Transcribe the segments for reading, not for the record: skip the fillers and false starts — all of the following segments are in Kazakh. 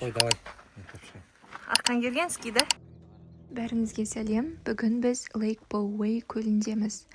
Ой, давай. Архангельский, да? Бәріңізге сәлем. Бүгін біз Лейк Боуэй көліндеміз.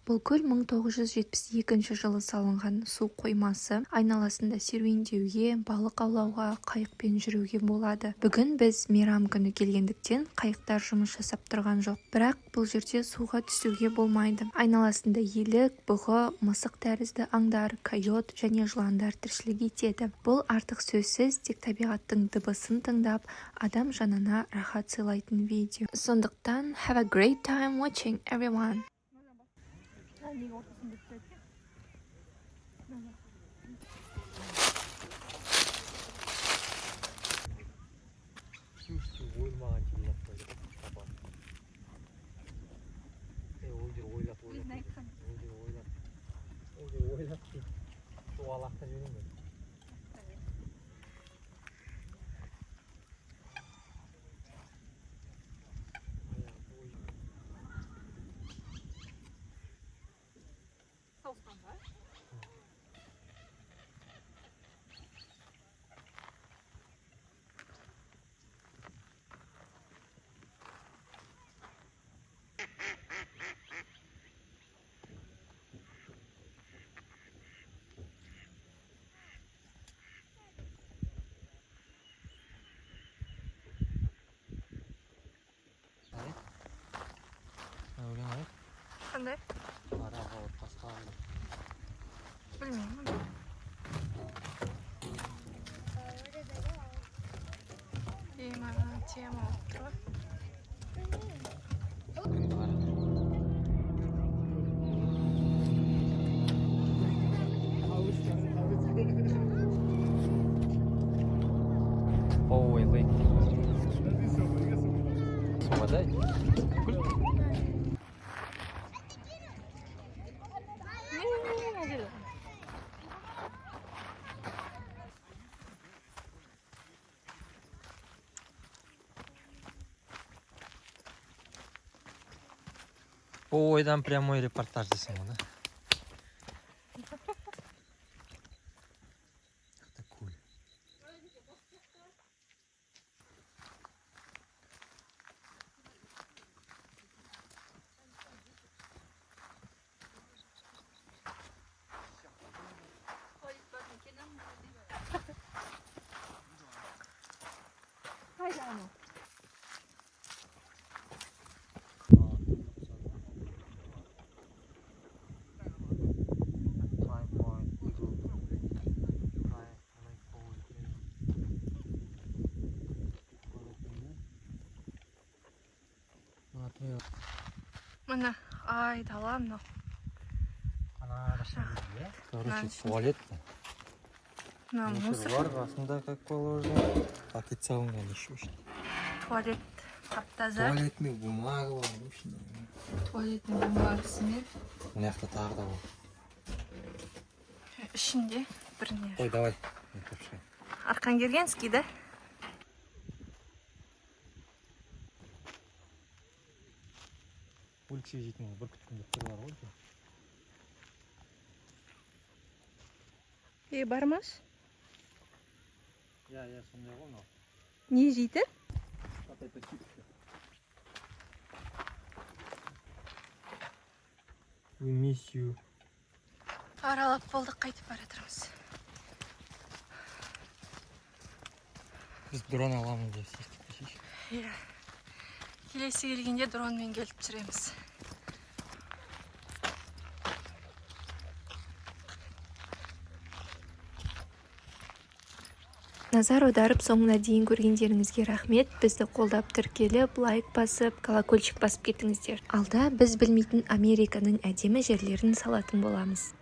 Бұл көл 1972 жылы салынған су қоймасы. Айналасында серуендеуге, балық аулауға, қайықпен жүруге болады. Бүгін біз мейрам күні келгендіктен қайықтар жұмыс жасап тұрған жоқ. Бірақ бұл жерде суға түсуге болмайды. Айналасында елік, бұғы, мысық тәрізді аңдар, койот және жыландар тіршілік етеді. Бұл артық сөзсіз тек табиғаттың дыбысын тыңдап, адам жанына рахат сыйлайтын видео. Сондықтан, have a great time watching, everyone. Қандай? Араға отпасқа Білмеймін. Тема болып тұр ғой. Ой, лейк. Вода? Ой, там прямой репортаж здесь, да? Это куль. Міне, ай, дала мынау. Короче, туалет. Мусор. Бар, расында как положено. Пакет салынған еще. Туалет тап-таза. Туалетный бумага бар. Туалеттің бумагасымен. Мына жақта тағы да бар. Ішінде бір не. Ой, давай. Архангельский, да? Өлікше жейтін бір күткендіктер бар ғой. Бармас? Я сондай ғой мынау. Не жейді? We miss you. Аралап болдық, қайтып бара жатырмыз. Біз дрон аламыз деп сестік. Иә. Келесі келгенде дронмен келіп жүреміз. Назар аударып соңына дейін көргендеріңізге рахмет. Бізді қолдап тіркеліп, лайк басып, колокольчик басып кетіңіздер. Алда біз білмейтін Американың әдемі жерлерін салатын боламыз.